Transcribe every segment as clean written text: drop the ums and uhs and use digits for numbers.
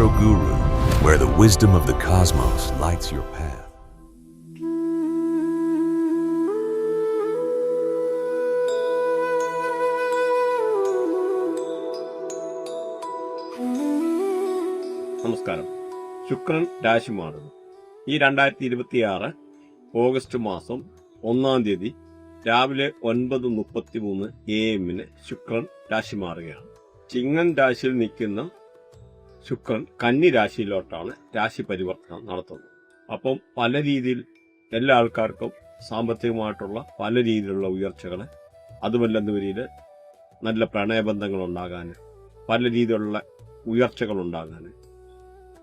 Astro Guru, where the wisdom of the cosmos lights your path. നമസ്കാരം. ശുക്രൻ രാശി മാറുന്നു. ഈ 2026 ഓഗസ്റ്റ് മാസം 1-ാം തീയതി രാവിലെ 9:33 AM ശുക്രൻ രാശി മാറുകയാണ്. ചിങ്ങൻ രാശിയിൽ നിൽക്കുന്ന ശുക്രൻ കന്നി രാശിയിലോട്ടാണ് രാശി പരിവർത്തനം നടത്തുന്നത്. അപ്പം പല രീതിയിൽ എല്ലാ ആൾക്കാർക്കും സാമ്പത്തികമായിട്ടുള്ള പല രീതിയിലുള്ള ഉയർച്ചകൾ, അതുമല്ലെന്ന വരിയിൽ നല്ല പ്രണയബന്ധങ്ങൾ ഉണ്ടാകാൻ, പല രീതിയിലുള്ള ഉയർച്ചകൾ ഉണ്ടാകാൻ,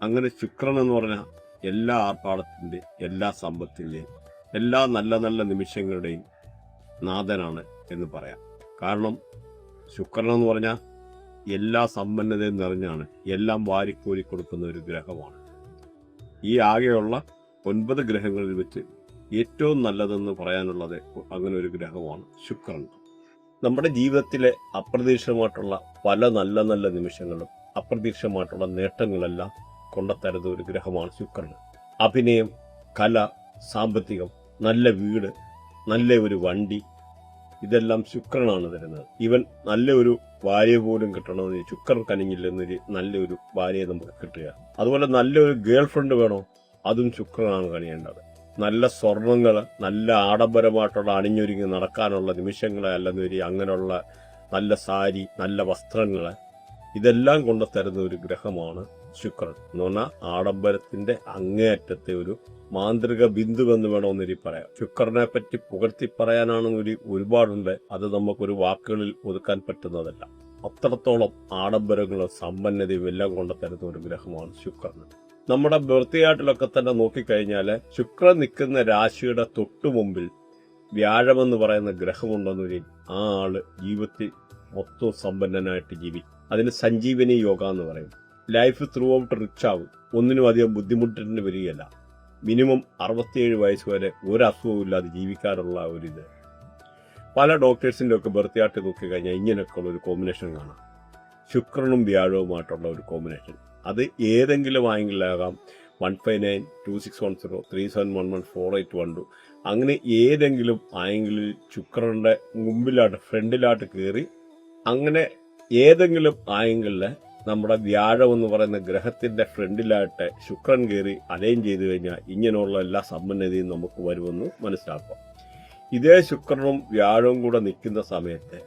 അങ്ങനെ ശുക്രൻ എന്ന് പറഞ്ഞാൽ എല്ലാ ആർഭാടത്തിൻ്റെയും എല്ലാ സമ്പത്തിൻ്റെയും എല്ലാ നല്ല നല്ല നിമിഷങ്ങളുടെയും നാഥനാണ് എന്ന് പറയാം. കാരണം ശുക്രൻ എന്ന് പറഞ്ഞാൽ എല്ലാ സമ്പന്നതയും നിറഞ്ഞാണ്, എല്ലാം വാരിക്കോരി കൊടുക്കുന്ന ഒരു ഗ്രഹമാണ്. ഈ ആകെയുള്ള 9 ഗ്രഹങ്ങളിൽ വെച്ച് ഏറ്റവും നല്ലതെന്ന് പറയാനുള്ളത് അങ്ങനെ ഒരു ഗ്രഹമാണ് ശുക്രൻ. നമ്മുടെ ജീവിതത്തിലെ അപ്രതീക്ഷിതമായിട്ടുള്ള പല നല്ല നല്ല നിമിഷങ്ങളും അപ്രതീക്ഷിതമായിട്ടുള്ള നേട്ടങ്ങളെല്ലാം കൊണ്ടുത്തരുന്ന ഒരു ഗ്രഹമാണ് ശുക്രൻ. അഭിനയം, കല, സാമ്പത്തികം, നല്ല വീട്, നല്ല ഒരു വണ്ടി, ഇതെല്ലാം ശുക്രനാണ് തരുന്നത്. ഇവൻ നല്ലൊരു ഭാര്യ പോലും കിട്ടണമെന്ന് ശുക്രൻ കനിഞ്ഞില്ലെന്നൊരു നല്ലൊരു ഭാര്യയെ നമുക്ക് കിട്ടുക. അതുപോലെ നല്ലൊരു ഗേൾ ഫ്രണ്ട് വേണോ, അതും ശുക്രനാണ് കണിയേണ്ടത്. നല്ല സ്വർണങ്ങൾ, നല്ല ആഡംബരമായിട്ടുള്ള അണിഞ്ഞൊരുങ്ങി നടക്കാനുള്ള നിമിഷങ്ങളെ അല്ലെന്നൊരു അങ്ങനെയുള്ള നല്ല സാരി, നല്ല വസ്ത്രങ്ങൾ, ഇതെല്ലാം കൊണ്ട് തരുന്ന ഒരു ഗ്രഹമാണ് ശുക്രൻ. എന്ന് പറഞ്ഞാൽ ആഡംബരത്തിന്റെ അങ്ങേയറ്റത്തെ ഒരു മാന്ത്രിക ബിന്ദു എന്ന് വേണമെന്നൊരു പറയാം. ശുക്രനെ പറ്റി പുകഴ്ത്തി പറയാനാണെന്നൊരു ഒരുപാടുണ്ട്. അത് നമുക്കൊരു വാക്കുകളിൽ ഒതുക്കാൻ പറ്റുന്നതല്ല. അത്രത്തോളം ആഡംബരങ്ങളും സമ്പന്നതയും എല്ലാം കൊണ്ട് തരുന്ന ഒരു ഗ്രഹമാണ് ശുക്രൻ. നമ്മുടെ ബർത്തിയാട്ടിലൊക്കെ തന്നെ നോക്കിക്കഴിഞ്ഞാൽ ശുക്രൻ നിൽക്കുന്ന രാശിയുടെ തൊട്ടു മുമ്പിൽ വ്യാഴമെന്ന് പറയുന്ന ഗ്രഹമുണ്ടെന്നൊരു ആ ആള് ജീവിതത്തിൽ മൊത്തം സമ്പന്നനായിട്ട് ജീവിക്കും. അതിന് സഞ്ജീവനി യോഗ എന്ന് പറയും. ലൈഫ് ത്രൂ ഔട്ട് റിച്ച് ആവും. ഒന്നിനും അധികം ബുദ്ധിമുട്ടിന് വരികയല്ല. മിനിമം 67 വയസ്സ് വരെ ഒരു അസുഖവും ഇല്ലാതെ ജീവിക്കാനുള്ള ഒരിത്. പല ഡോക്ടേഴ്സിൻ്റെ ഒക്കെ ബർത്തിയാട്ട് നോക്കിക്കഴിഞ്ഞാൽ ഇങ്ങനെയൊക്കെയുള്ള ഒരു കോമ്പിനേഷൻ കാണാം. ശുക്രനും വ്യാഴവുമായിട്ടുള്ള ഒരു കോമ്പിനേഷൻ. അത് ഏതെങ്കിലും ആയെങ്കിലാകാം. 159 2610 3711 4812 അങ്ങനെ ഏതെങ്കിലും ആയെങ്കിൽ ശുക്രന്റെ മുമ്പിലായിട്ട് ഫ്രണ്ടിലായിട്ട് കയറി അങ്ങനെ ഏതെങ്കിലും ആയെങ്കിൽ നമ്മുടെ വ്യാഴം എന്ന് പറയുന്ന ഗ്രഹത്തിന്റെ ഫ്രണ്ടിലായിട്ട് ശുക്രൻ കയറി അലൈൻ ചെയ്തു കഴിഞ്ഞാൽ ഇങ്ങനെയുള്ള എല്ലാ സമ്പന്നതയും നമുക്ക് വരുമെന്ന് മനസ്സിലാക്കാം. ഇതേ ശുക്രനും വ്യാഴവും കൂടെ നിൽക്കുന്ന സമയത്ത്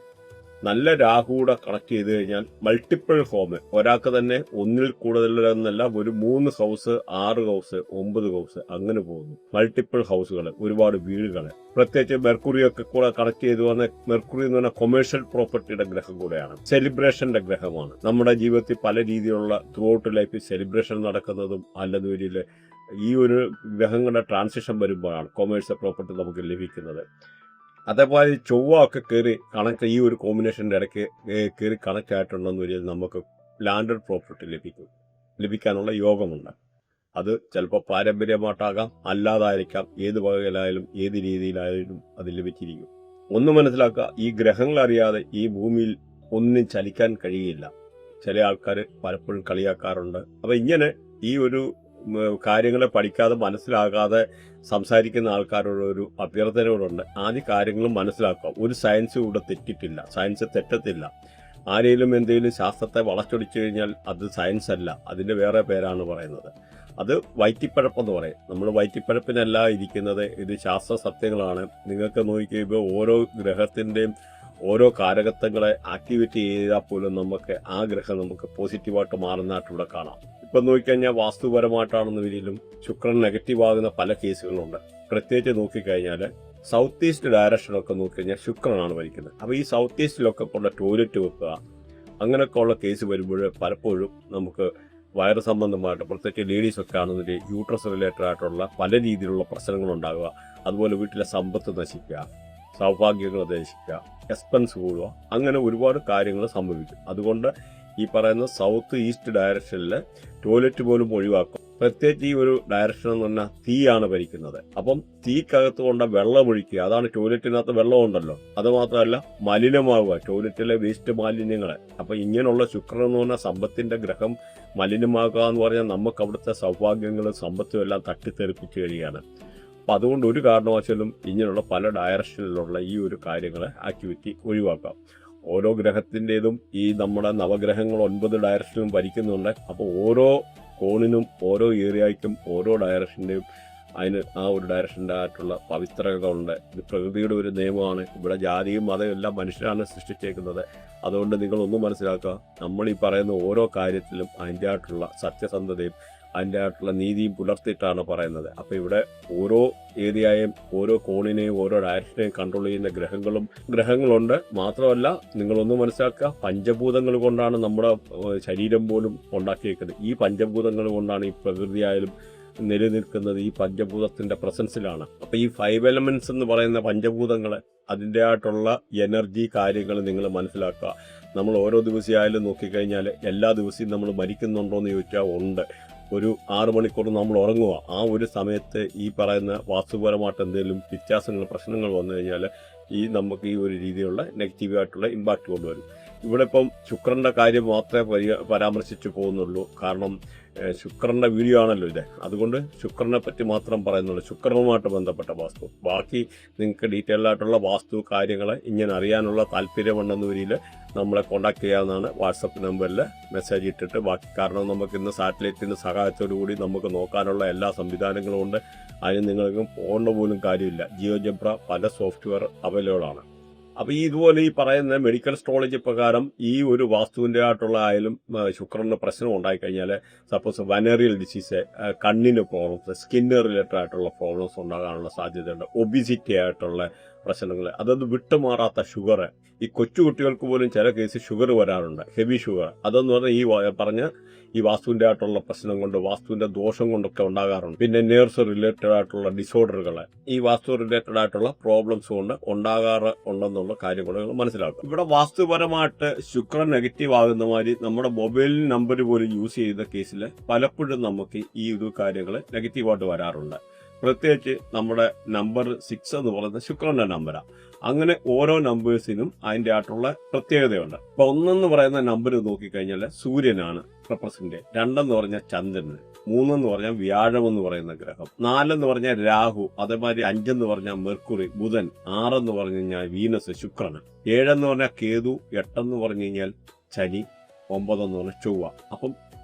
നല്ല രാഹുകൂടെ കണക്ട് ചെയ്ത് കഴിഞ്ഞാൽ മൾട്ടിപ്പിൾ ഹോം, ഒരാൾക്ക് തന്നെ ഒന്നിൽ കൂടുതലെന്നല്ല, ഒരു 3 ഹൗസ്, 6 ഹൗസ്, 9 ഹൗസ് അങ്ങനെ പോകുന്നു. മൾട്ടിപ്പിൾ ഹൗസുകൾ, ഒരുപാട് വീടുകൾ, പ്രത്യേകിച്ച് മെർക്കുറിയൊക്കെ കൂടെ കണക്ട് ചെയ്തു വന്ന മെർക്കുറി എന്ന് പറഞ്ഞാൽ കൊമേഴ്ഷ്യൽ പ്രോപ്പർട്ടിയുടെ ഗ്രഹം കൂടെയാണ്. സെലിബ്രേഷന്റെ ഗ്രഹമാണ്. നമ്മുടെ ജീവിതത്തിൽ പല രീതിയിലുള്ള ത്രൂ ഔട്ട് ലൈഫിൽ സെലിബ്രേഷൻ നടക്കുന്നതും അല്ലെന്ന രീതിയിൽ ഈ ഒരു ഗ്രഹങ്ങളുടെ ട്രാൻസിഷൻ വരുമ്പോഴാണ് കൊമേഴ്ഷ്യൽ പ്രോപ്പർട്ടി നമുക്ക് ലഭിക്കുന്നത്. അതേപോലെ ചൊവ്വ ഒക്കെ കയറി കണക്ട്, ഈ ഒരു കോമ്പിനേഷൻ്റെ ഇടയ്ക്ക് കയറി കണക്ട് ആയിട്ടുണ്ടെന്ന് വരികയിൽ നമുക്ക് ലാൻഡഡ് പ്രോപ്പർട്ടി ലഭിക്കാനുള്ള യോഗമുണ്ട്. അത് ചിലപ്പോൾ പാരമ്പര്യമായിട്ടാകാം, അല്ലാതായിരിക്കാം. ഏത് വകയിലായാലും ഏത് രീതിയിലായാലും അത് ലഭിച്ചിരിക്കും. ഒന്ന് മനസ്സിലാക്കുക, ഈ ഗ്രഹങ്ങളറിയാതെ ഈ ഭൂമിയിൽ ഒന്നും ചലിക്കാൻ കഴിയില്ല. ചില ആൾക്കാർ പലപ്പോഴും കളിയാക്കാറുണ്ട്. അപ്പം ഇങ്ങനെ ഈ ഒരു കാര്യങ്ങളെ പഠിക്കാതെ മനസ്സിലാകാതെ സംസാരിക്കുന്ന ആൾക്കാരോട് ഒരു അഭ്യർത്ഥനയോടുണ്ട്. ആദ്യ കാര്യങ്ങളും മനസ്സിലാക്കുക. ഒരു സയൻസ് ഇവിടെ തെറ്റിട്ടില്ല, സയൻസ് തെറ്റത്തില്ല. ആരെങ്കിലും എന്തെങ്കിലും ശാസ്ത്രത്തെ വളച്ചൊടിച്ചു കഴിഞ്ഞാൽ അത് സയൻസ് അല്ല, അതിൻ്റെ വേറെ പേരാണ് പറയുന്നത്. അത് വയറ്റിപ്പഴപ്പെന്ന് പറയും. നമ്മൾ വയറ്റിപ്പഴപ്പിനല്ല ഇരിക്കുന്നത്, ഇത് ശാസ്ത്ര സത്യങ്ങളാണ്. നിങ്ങൾക്ക് നോക്കിയപ്പോൾ ഓരോ ഗ്രഹത്തിൻ്റെയും ഓരോ കാരകത്വങ്ങളെ ആക്ടിവേറ്റ് ചെയ്താൽ പോലും നമുക്ക് ആ ഗ്രഹം നമുക്ക് പോസിറ്റീവായിട്ട് മാറുന്നതായിട്ട് ഇവിടെ കാണാം. ഇപ്പം നോക്കിക്കഴിഞ്ഞാൽ വാസ്തുപരമായിട്ടാണെന്ന രീതിയിലും ശുക്രൻ നെഗറ്റീവ് ആകുന്ന പല കേസുകളുണ്ട്. പ്രത്യേകിച്ച് നോക്കിക്കഴിഞ്ഞാൽ സൗത്ത് ഈസ്റ്റ് ഡയറക്ഷനൊക്കെ നോക്കിക്കഴിഞ്ഞാൽ ശുക്രനാണ് ഭരിക്കുന്നത്. അപ്പോൾ ഈ സൗത്ത് ഈസ്റ്റിലൊക്കെ ഉള്ള ടോയ്ലറ്റ് വെക്കുക, അങ്ങനെയൊക്കെ ഉള്ള കേസ് വരുമ്പോൾ പലപ്പോഴും നമുക്ക് വയറ് സംബന്ധമായിട്ട്, പ്രത്യേകിച്ച് ലേഡീസൊക്കെ ആണെന്നൊരു യൂട്രസ് റിലേറ്റഡ് ആയിട്ടുള്ള പല രീതിയിലുള്ള പ്രശ്നങ്ങളുണ്ടാകുക. അതുപോലെ വീട്ടിലെ സമ്പത്ത് നശിക്കുക, സൗഭാഗ്യങ്ങൾ നശിക്കുക, എക്സ്പെൻസ് കൂടുക, അങ്ങനെ ഒരുപാട് കാര്യങ്ങൾ സംഭവിക്കും. അതുകൊണ്ട് ഈ പറയുന്ന സൗത്ത് ഈസ്റ്റ് ഡയറക്ഷനിൽ ടോയ്ലറ്റ് പോലും ഒഴിവാക്കും. പ്രത്യേകിച്ച് ഈ ഒരു ഡയറക്ഷൻ എന്ന് പറഞ്ഞാൽ തീയാണ് ഭരിക്കുന്നത്. അപ്പം തീക്കകത്ത് കൊണ്ട് വെള്ളം ഒഴിക്കുക, അതാണ് ടോയ്ലറ്റിനകത്ത് വെള്ളം ഉണ്ടല്ലോ, അത് മാത്രമല്ല മലിനമാവുക, ടോയ്ലറ്റിലെ വേസ്റ്റ് മാലിന്യങ്ങൾ. അപ്പം ഇങ്ങനെയുള്ള ശുക്രൻ എന്ന് പറഞ്ഞാൽ സമ്പത്തിന്റെ ഗ്രഹം മലിനമാകുക എന്ന് പറഞ്ഞാൽ നമുക്ക് അവിടുത്തെ സൗഭാഗ്യങ്ങളും സമ്പത്തും എല്ലാം തട്ടിത്തെറിപ്പിച്ച് കഴിയുകയാണ്. അപ്പം അതുകൊണ്ട് ഒരു കാരണവശാലും ഇങ്ങനെയുള്ള പല ഡയറക്ഷനിലുള്ള ഈ ഒരു കാര്യങ്ങൾ ആക്ടിവിറ്റി ഒഴിവാക്കാം. ഓരോ ഗ്രഹത്തിൻ്റെതും ഈ നമ്മുടെ നവഗ്രഹങ്ങൾ 9 ഡയറക്ഷനും ഭരിക്കുന്നുണ്ട്. അപ്പോൾ ഓരോ കോണിനും ഓരോ ഏരിയയ്ക്കും ഓരോ ഡയറക്ഷൻ്റെയും അതിന് ആ ഒരു ഡയറക്ഷൻ്റെ ആയിട്ടുള്ള പവിത്രതകളുണ്ട്. ഇത് പ്രകൃതിയുടെ ഒരു നിയമമാണ്. ഇവിടെ ജാതിയും മതവും എല്ലാം മനുഷ്യരാണ് സൃഷ്ടിച്ചേക്കുന്നത്. അതുകൊണ്ട് നിങ്ങളൊന്നും മനസ്സിലാക്കുക, നമ്മൾ ഈ പറയുന്ന ഓരോ കാര്യത്തിലും അതിൻ്റെ ആയിട്ടുള്ള സത്യസന്ധതയും അതിൻ്റെ ആയിട്ടുള്ള നീതിയും പുലർത്തിയിട്ടാണ് പറയുന്നത്. അപ്പോൾ ഇവിടെ ഓരോ ഏരിയയും ഓരോ കോണിനെയും ഓരോ ഡയറക്ഷനെയും കൺട്രോൾ ചെയ്യുന്ന ഗ്രഹങ്ങളുണ്ട്. മാത്രമല്ല നിങ്ങളൊന്ന് മനസ്സിലാക്കുക, പഞ്ചഭൂതങ്ങൾ കൊണ്ടാണ് നമ്മുടെ ശരീരം പോലും ഉണ്ടാക്കിയേക്കുന്നത്. ഈ പഞ്ചഭൂതങ്ങൾ കൊണ്ടാണ് ഈ പ്രകൃതിയായാലും നിലനിൽക്കുന്നത്. ഈ പഞ്ചഭൂതത്തിന്റെ പ്രസൻസിലാണ്. അപ്പോൾ ഈ 5 എലമെന്റ്സ് എന്ന് പറയുന്ന പഞ്ചഭൂതങ്ങൾ അതിൻ്റെ ആയിട്ടുള്ള എനർജി കാര്യങ്ങൾ നിങ്ങൾ മനസ്സിലാക്കുക. നമ്മൾ ഓരോ ദിവസമായാലും നോക്കിക്കഴിഞ്ഞാൽ എല്ലാ ദിവസവും നമ്മൾ മരിക്കുന്നുണ്ടോ എന്ന് ചോദിച്ചാൽ ഉണ്ട്. ഒരു 6 മണിക്കൂർ നമ്മൾ ഉറങ്ങുക, ആ ഒരു സമയത്ത് ഈ പറയുന്ന വാസ്തുപരമായിട്ട് എന്തെങ്കിലും വ്യത്യാസങ്ങൾ പ്രശ്നങ്ങൾ വന്നു കഴിഞ്ഞാൽ നമുക്ക് ഈ ഒരു രീതിയിലുള്ള നെഗറ്റീവായിട്ടുള്ള ഇമ്പാക്റ്റ് കൊണ്ടുവരും. ഇവിടെ ഇപ്പം ശുക്രൻ്റെ കാര്യം മാത്രമേ പരാമർശിച്ചു പോകുന്നുള്ളൂ. കാരണം ശുക്രൻ്റെ വീഡിയോ ആണല്ലോ ഇത്. അതുകൊണ്ട് ശുക്രനെ പറ്റി മാത്രം പറയുന്നുള്ളൂ, ശുക്രനുമായിട്ട് ബന്ധപ്പെട്ട വാസ്തു. ബാക്കി നിങ്ങൾക്ക് ഡീറ്റെയിൽ ആയിട്ടുള്ള വാസ്തു കാര്യങ്ങൾ ഇങ്ങനെ അറിയാനുള്ള താല്പര്യമുണ്ടെന്ന രീതിയിൽ നമ്മളെ കോൺടാക്ട് ചെയ്യാവുന്നതാണ്. വാട്സപ്പ് നമ്പറിൽ മെസ്സേജ് ഇട്ടിട്ട് ബാക്കി. കാരണം നമുക്ക് ഇന്ന് സാറ്റലൈറ്റിൻ്റെ സഹായത്തോടു കൂടി നമുക്ക് നോക്കാനുള്ള എല്ലാ സംവിധാനങ്ങളും ഉണ്ട്. അതിന് നിങ്ങൾക്ക് പോകേണ്ട പോലും കാര്യമില്ല. ജിയോജബ്ര പല സോഫ്റ്റ്വെയർ അവൈലബിൾ ആണ്. അപ്പോൾ ഇതുപോലെ ഈ പറയുന്ന മെഡിക്കൽ അസ്ട്രോളജി പ്രകാരം ഈ ഒരു വാസ്തുവിൻ്റെ ആയിട്ടുള്ള ആയാലും ശുക്രന് പ്രശ്നം ഉണ്ടായിക്കഴിഞ്ഞാൽ, സപ്പോസ് വനറിയൽ ഡിസീസ്, കണ്ണിന് പ്രോബ്ലംസ്, സ്കിന്ന് റിലേറ്റഡ് ആയിട്ടുള്ള പ്രോബ്ലംസ് ഉണ്ടാകാനുള്ള സാധ്യതയുണ്ട്. ഒബിസിറ്റി ആയിട്ടുള്ള പ്രശ്നങ്ങൾ, അതൊന്നും വിട്ടുമാറാത്ത ഷുഗർ, ഈ കൊച്ചുകുട്ടികൾക്ക് പോലും ചില കേസിൽ ഷുഗർ വരാറുണ്ട്, ഹെവി ഷുഗർ. അതെന്ന് പറഞ്ഞാൽ ഈ വാസ്തുവിൻ്റെ ആയിട്ടുള്ള പ്രശ്നം കൊണ്ട്, വാസ്തുവിൻ്റെ ദോഷം കൊണ്ടൊക്കെ ഉണ്ടാകാറുണ്ട്. പിന്നെ നേഴ്സ് റിലേറ്റഡ് ആയിട്ടുള്ള ഡിസോർഡറുകൾ, ഈ വാസ്തു റിലേറ്റഡ് ആയിട്ടുള്ള പ്രോബ്ലംസ് കൊണ്ട് ഉണ്ടാകാറുണ്ടെന്നുള്ള കാര്യങ്ങൾ മനസ്സിലാക്കും. ഇവിടെ വാസ്തുപരമായിട്ട് ശുക്രൻ നെഗറ്റീവ് ആകുന്ന മാതിരി നമ്മുടെ മൊബൈൽ നമ്പർ പോലും യൂസ് ചെയ്ത കേസിൽ പലപ്പോഴും നമുക്ക് ഈ ഒരു കാര്യങ്ങൾ നെഗറ്റീവായിട്ട് വരാറുണ്ട്. പ്രത്യേകിച്ച് നമ്മുടെ നമ്പർ 6 എന്ന് പറയുന്നത് ശുക്രന്റെ നമ്പറാണ്. അങ്ങനെ ഓരോ നമ്പേഴ്സിനും അതിൻ്റെ ആയിട്ടുള്ള പ്രത്യേകതയുണ്ട്. ഇപ്പൊ 1 എന്ന് പറയുന്ന നമ്പർ നോക്കിക്കഴിഞ്ഞാൽ സൂര്യനാണ് റെപ്രസെന്റ്, 2 എന്ന് പറഞ്ഞാൽ ചന്ദ്രന്, 3 എന്ന് പറഞ്ഞാൽ വ്യാഴം എന്ന് പറയുന്ന ഗ്രഹം, 4 എന്ന് പറഞ്ഞാൽ രാഹു, അതേമാതിരി 5 എന്ന് പറഞ്ഞാൽ മെർക്കുറി ബുധൻ, 6 എന്ന് പറഞ്ഞു കഴിഞ്ഞാൽ വീനസ് ശുക്രന്, 7 എന്ന് പറഞ്ഞാൽ കേതു, 8 എന്ന് പറഞ്ഞു കഴിഞ്ഞാൽ ശനി, 9 എന്ന് പറഞ്ഞാൽ ചൊവ്വ. അപ്പം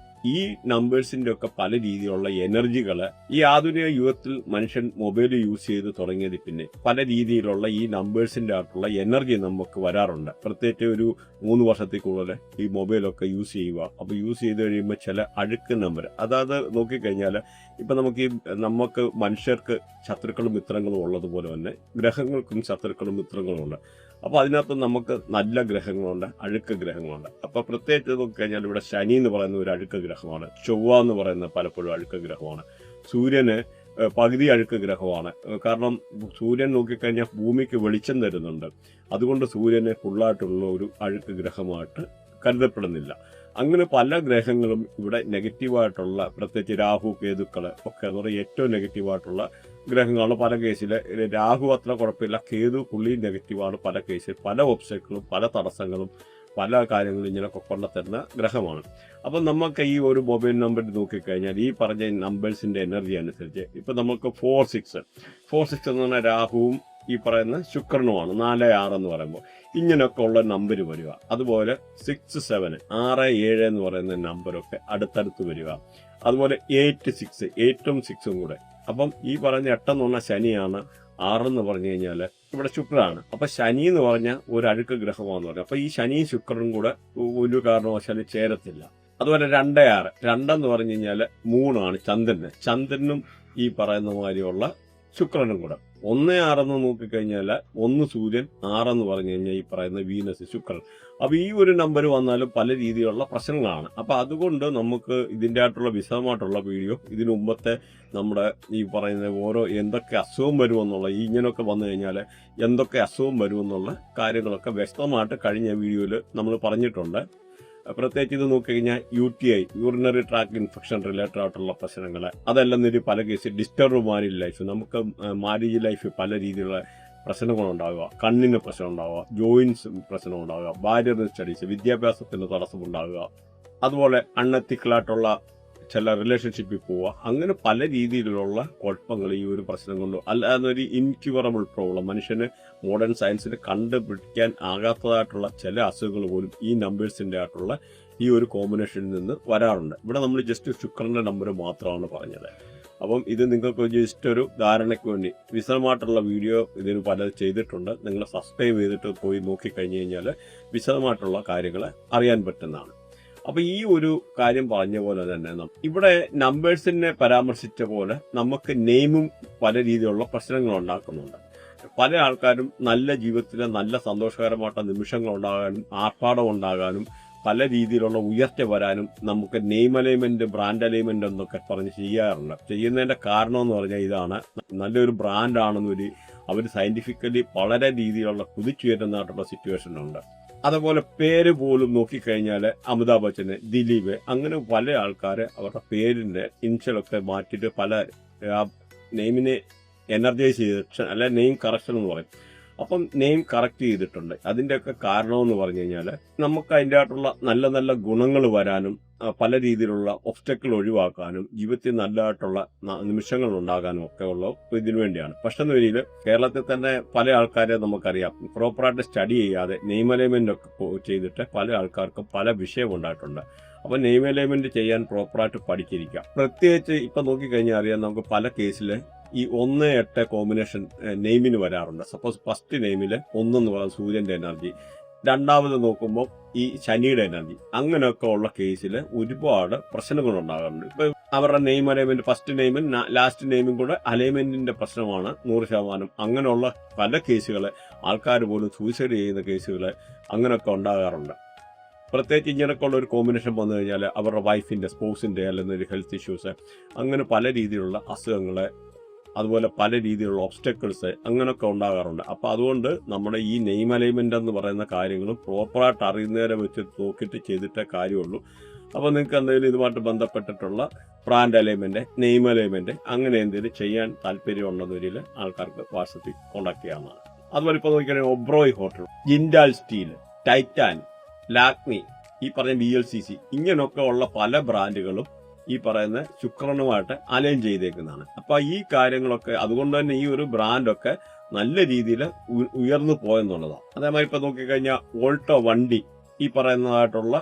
ഈ നമ്പേഴ്സിന്റെ ഒക്കെ പല രീതിയിലുള്ള എനർജികൾ ഈ ആധുനിക യുഗത്തിൽ മനുഷ്യൻ മൊബൈൽ യൂസ് ചെയ്ത് തുടങ്ങിയത് പിന്നെ പല രീതിയിലുള്ള ഈ നമ്പേഴ്സിന്റെ ആയിട്ടുള്ള എനർജി നമുക്ക് വരാറുണ്ട്. പ്രത്യേകിച്ച് ഒരു 3 വർഷത്തിൽ കൂടുതൽ ഈ മൊബൈലൊക്കെ യൂസ് ചെയ്യുക. അപ്പോൾ യൂസ് ചെയ്ത് കഴിയുമ്പോൾ ചില അഴുക്ക് നമ്പർ, അതായത് നോക്കിക്കഴിഞ്ഞാൽ ഇപ്പം നമുക്ക് മനുഷ്യർക്ക് ശത്രുക്കളും മിത്രങ്ങളും ഉള്ളതുപോലെ തന്നെ ഗ്രഹങ്ങൾക്കും ശത്രുക്കളും മിത്രങ്ങളും ഉണ്ട്. അപ്പോൾ അതിനകത്ത് നമുക്ക് നല്ല ഗ്രഹങ്ങളുണ്ട്, അഴുക്ക് ഗ്രഹങ്ങളുണ്ട്. അപ്പോൾ പ്രത്യേകിച്ച് നോക്കിക്കഴിഞ്ഞാൽ ഇവിടെ ശനി എന്ന് പറയുന്ന ഒരു അഴുക്ക് ഗ്രഹമാണ്, ചൊവ്വ എന്ന് പറയുന്ന പലപ്പോഴും അഴുക്ക് ഗ്രഹമാണ്, സൂര്യന് പകുതി അഴുക്ക് ഗ്രഹമാണ്. കാരണം സൂര്യൻ നോക്കിക്കഴിഞ്ഞാൽ ഭൂമിക്ക് വെളിച്ചം തരുന്നുണ്ട്. അതുകൊണ്ട് സൂര്യനെ ഫുള്ളായിട്ടുള്ള ഒരു അഴുക്ക് ഗ്രഹമായിട്ട് കരുതപ്പെടുന്നില്ല. അങ്ങനെ പല ഗ്രഹങ്ങളും ഇവിടെ നെഗറ്റീവായിട്ടുള്ള, പ്രത്യേകിച്ച് രാഹു കേതുക്കൾ ഒക്കെ എന്ന് പറയുക ഏറ്റവും നെഗറ്റീവായിട്ടുള്ള ഗ്രഹങ്ങളാണ്. പല കേസിൽ രാഹു അത്ര കുഴപ്പമില്ല, കേതു പുള്ളി നെഗറ്റീവാണ്. പല കേസിൽ പല ഒബ്സ്റ്റക്കിളും പല തടസ്സങ്ങളും പല കാര്യങ്ങളും ഇങ്ങനെയൊക്കെ കൊണ്ടുത്തരുന്ന ഗ്രഹമാണ്. അപ്പം നമുക്ക് ഈ ഒരു മൊബൈൽ നമ്പർ നോക്കിക്കഴിഞ്ഞാൽ ഈ പറഞ്ഞ നമ്പേഴ്സിൻ്റെ എനർജി അനുസരിച്ച് ഇപ്പം നമുക്ക് 4-6 എന്ന് പറഞ്ഞാൽ രാഹുവും ഈ പറയുന്ന ശുക്രനുമാണ്, 4-6 എന്ന് പറയുമ്പോൾ ഇങ്ങനെയൊക്കെ ഉള്ള നമ്പർ വരിക. അതുപോലെ 6-7, 6-7 എന്ന് പറയുന്ന നമ്പരൊക്കെ അടുത്തടുത്ത് വരിക. അതുപോലെ 8-6, 8ഉം 6ഉം കൂടെ. അപ്പം ഈ പറഞ്ഞ 8 എന്ന് പറഞ്ഞാൽ ശനിയാണ്, 6 എന്ന് പറഞ്ഞു കഴിഞ്ഞാൽ ഇവിടെ ശുക്രനാണ്. അപ്പൊ ശനി എന്ന് പറഞ്ഞാൽ ഒരു അഴുക്ക് ഗ്രഹമാണെന്ന് പറഞ്ഞു. അപ്പൊ ഈ ശനിയും ശുക്രനും കൂടെ ഒരു കാരണവശാലും ചേരത്തില്ല. അതുപോലെ 2-6, 2 എന്ന് പറഞ്ഞു കഴിഞ്ഞാൽ 3 ചന്ദ്രനും ഈ പറയുന്ന മാതിരിയുള്ള ശുക്രനും കൂടെ. 1-6 എന്ന് നോക്കിക്കഴിഞ്ഞാൽ 1 സൂര്യൻ, 6 എന്ന് പറഞ്ഞു കഴിഞ്ഞാൽ ഈ പറയുന്ന വീനസ് ശുക്രൻ. അപ്പൊ ഈ ഒരു നമ്പർ വന്നാലും പല രീതിയിലുള്ള പ്രശ്നങ്ങളാണ്. അപ്പൊ അതുകൊണ്ട് നമുക്ക് ഇതിൻ്റെ ആയിട്ടുള്ള വിശദമായിട്ടുള്ള വീഡിയോ ഇതിനു മുമ്പത്തെ നമ്മുടെ ഈ പറയുന്ന ഓരോ എന്തൊക്കെ അസുഖം വരുമെന്നുള്ള ഇങ്ങനെയൊക്കെ വന്നു കഴിഞ്ഞാൽ എന്തൊക്കെ അസുഖം വരുമെന്നുള്ള കാര്യങ്ങളൊക്കെ വ്യക്തമായിട്ട് കഴിഞ്ഞ വീഡിയോയിൽ നമ്മൾ പറഞ്ഞിട്ടുണ്ട്. പ്രത്യേകിച്ച് ഇത് നോക്കിക്കഴിഞ്ഞാൽ UTI, urinary tract infection related ആയിട്ടുള്ള പ്രശ്നങ്ങൾ, അതെല്ലാം ഒരു പല കേസ് ഡിസ്റ്റർബ് മാരേജ് ലൈഫ്, നമുക്ക് മാരേജ് ലൈഫ് പല രീതിയിലുള്ള പ്രശ്നങ്ങളുണ്ടാകുക, കണ്ണിന് പ്രശ്നം ഉണ്ടാകുക, ജോയിൻസ് പ്രശ്നം ഉണ്ടാകുക, ബാരിയർ സ്റ്റഡീസ്, വിദ്യാഭ്യാസത്തിന് തടസ്സമുണ്ടാകുക, അതുപോലെ അൺഎത്തിക്കലായിട്ടുള്ള ചില റിലേഷൻഷിപ്പിൽ പോവുക, അങ്ങനെ പല രീതിയിലുള്ള കുഴപ്പങ്ങൾ ഈ ഒരു പ്രശ്നം കൊണ്ട്, അല്ലാതെ ഒരു ഇൻക്യൂറബിൾ പ്രോബ്ലം, മനുഷ്യന് മോഡേൺ സയൻസിന് കണ്ടുപിടിക്കാൻ ആകാത്തതായിട്ടുള്ള ചില അസുഖങ്ങൾ പോലും ഈ നമ്പേഴ്സിൻ്റെ ആയിട്ടുള്ള ഈ ഒരു കോമ്പിനേഷനിൽ നിന്ന് വരാറുണ്ട്. ഇവിടെ നമ്മൾ ജസ്റ്റ് ശുക്രൻ്റെ നമ്പർ മാത്രമാണ് പറഞ്ഞത്. അപ്പം ഇത് നിങ്ങൾക്ക് ജസ്റ്റ് ഒരു ധാരണയ്ക്ക് വേണ്ടി വിശദമായിട്ടുള്ള വീഡിയോ ഇതിന് പലത് ചെയ്തിട്ടുണ്ട്. നിങ്ങൾ സബ്സ്ക്രൈബ് ചെയ്തിട്ട് പോയി നോക്കിക്കഴിഞ്ഞ് കഴിഞ്ഞാൽ വിശദമായിട്ടുള്ള കാര്യങ്ങൾ അറിയാൻ പറ്റുന്നതാണ്. അപ്പോൾ ഈ ഒരു കാര്യം പറഞ്ഞ പോലെ തന്നെ ഇവിടെ നമ്പേഴ്സിനെ പരാമർശിച്ച പോലെ നമുക്ക് നെയിമും പല രീതിയിലുള്ള പ്രശ്നങ്ങൾ ഉണ്ടാക്കുന്നുണ്ട്. പല ആൾക്കാരും നല്ല ജീവിതത്തിൽ നല്ല സന്തോഷകരമായിട്ടുള്ള നിമിഷങ്ങൾ ഉണ്ടാകാനും ആർഭാടം ഉണ്ടാകാനും പല രീതിയിലുള്ള ഉയർച്ച വരാനും നമുക്ക് നെയിം അലൈൻമെന്റ്, ബ്രാൻഡ് അലൈൻമെന്റ് എന്നൊക്കെ പറഞ്ഞ് ചെയ്യാറുണ്ട്. ചെയ്യുന്നതിന്റെ കാരണം എന്ന് പറഞ്ഞാൽ ഇതാണ്, നല്ലൊരു ബ്രാൻഡാണെന്നൊരു അവർ സയന്റിഫിക്കലി വളരെ രീതിയിലുള്ള കുതിച്ചുയരുന്നതായിട്ടുള്ള സിറ്റുവേഷൻ ഉണ്ട്. അതുപോലെ പേര് പോലും നോക്കിക്കഴിഞ്ഞാൽ അമിതാഭ് ബച്ചന്, ദിലീപ്, അങ്ങനെ പല ആൾക്കാരെ അവരുടെ പേരിന്റെ ഇൻഷലൊക്കെ മാറ്റിയിട്ട് പല നെയിമിനെ എനർജൈസ് ചെയ്ത് അല്ലെ നെയിം കറക്ഷൻ എന്ന് പറയും. അപ്പം നെയിം കറക്റ്റ് ചെയ്തിട്ടുണ്ട്. അതിൻ്റെയൊക്കെ കാരണമെന്ന് പറഞ്ഞു കഴിഞ്ഞാൽ നമുക്ക് അതിൻ്റെ ആയിട്ടുള്ള നല്ല നല്ല ഗുണങ്ങൾ വരാനും പല രീതിയിലുള്ള ഒബ്സ്റ്റക്കിൾ ഒഴിവാക്കാനും ജീവിതത്തിൽ നല്ലതായിട്ടുള്ള നിമിഷങ്ങൾ ഉണ്ടാകാനും ഒക്കെ ഉള്ള ഇതിനു വേണ്ടിയാണ്. പക്ഷെ എന്ന രീതിയിൽ കേരളത്തിൽ തന്നെ പല ആൾക്കാരെ നമുക്കറിയാം പ്രോപ്പറായിട്ട് സ്റ്റഡി ചെയ്യാതെ നെയിം അലൈൻമെന്റ് ഒക്കെ ചെയ്തിട്ട് പല ആൾക്കാർക്കും പല വിഷയം ഉണ്ടായിട്ടുണ്ട്. അപ്പോൾ നെയിം അലൈൻമെന്റ് ചെയ്യാൻ പ്രോപ്പറായിട്ട് പഠിച്ചിരിക്കുക. പ്രത്യേകിച്ച് ഇപ്പം നോക്കിക്കഴിഞ്ഞാൽ അറിയാം, നമുക്ക് പല കേസിൽ ഈ 1-8 കോമ്പിനേഷൻ നെയിമിന് വരാറുണ്ട്. സപ്പോസ് ഫസ്റ്റ് നെയിമിൽ 1 എന്ന് പറയുന്നത് സൂര്യന്റെ എനർജി, രണ്ടാമത് നോക്കുമ്പോൾ ഈ ശനിയുടെ എനർജി, അങ്ങനെയൊക്കെ ഉള്ള കേസിൽ ഒരുപാട് പ്രശ്നങ്ങൾ ഉണ്ടാകാറുണ്ട്. ഇപ്പൊ അവരുടെ നെയിം അലൈൻമെന്റ്, ഫസ്റ്റ് നെയിമും ലാസ്റ്റ് നെയിമും കൂടെ അലൈൻമെന്റിന്റെ പ്രശ്നമാണ് 100%. അങ്ങനെയുള്ള പല കേസുകൾ, ആൾക്കാർ പോലും സൂയിസൈഡ് ചെയ്യുന്ന കേസുകൾ അങ്ങനെയൊക്കെ ഉണ്ടാകാറുണ്ട്. പ്രത്യേകിച്ച് ഇങ്ങനെയൊക്കെ ഉള്ള ഒരു കോമ്പിനേഷൻ വന്നു കഴിഞ്ഞാൽ അവരുടെ വൈഫിന്റെ, സ്പോസിന്റെ അല്ലെങ്കിൽ ഒരു ഹെൽത്ത് ഇഷ്യൂസ്, അങ്ങനെ പല രീതിയിലുള്ള അസുഖങ്ങൾ, അതുപോലെ പല രീതിയിലുള്ള ഒബ്സ്റ്റക്കിൾസ് അങ്ങനെയൊക്കെ ഉണ്ടാകാറുണ്ട്. അപ്പോൾ അതുകൊണ്ട് നമ്മുടെ ഈ നെയിം അലൈൻമെന്റ് എന്ന് പറയുന്ന കാര്യങ്ങളും പ്രോപ്പറായിട്ട് അറിയുന്നവരെ വെച്ച് നോക്കിയിട്ട് ചെയ്തിട്ടേ കാര്യമുള്ളൂ. അപ്പോൾ നിങ്ങൾക്ക് എന്തെങ്കിലും ഇതുമായിട്ട് ബന്ധപ്പെട്ടിട്ടുള്ള ബ്രാൻഡ് അലൈൻമെന്റ്, നെയിം അലൈൻമെന്റ് അങ്ങനെ എന്തെങ്കിലും ചെയ്യാൻ താല്പര്യമുണ്ടെന്നൊരിൽ ആൾക്കാർക്ക് വാട്സപ്പിൽ കോൺടാക്ട് ചെയ്യാവുന്നതാണ്. അതുപോലെ ഇപ്പോൾ നോക്കിയാണെങ്കിൽ Oberoi hotel, Jindal steel, Titan, Lakme, ഈ പറഞ്ഞ VLCC, ഇങ്ങനെയൊക്കെ ഉള്ള പല ബ്രാൻഡുകളും ഈ പറയുന്ന ശുക്രനുമായിട്ട് അലൈൻ ചെയ്തേക്കുന്നതാണ്. അപ്പൊ ഈ കാര്യങ്ങളൊക്കെ അതുകൊണ്ട് തന്നെ ഈ ഒരു ബ്രാൻഡൊക്കെ നല്ല രീതിയിൽ ഉയർന്നു പോയെന്നുള്ളതാണ്. അതേമാതിരി ഇപ്പൊ നോക്കിക്കഴിഞ്ഞാൽ ഓൾട്ടോ വണ്ടി ഈ പറയുന്നതായിട്ടുള്ള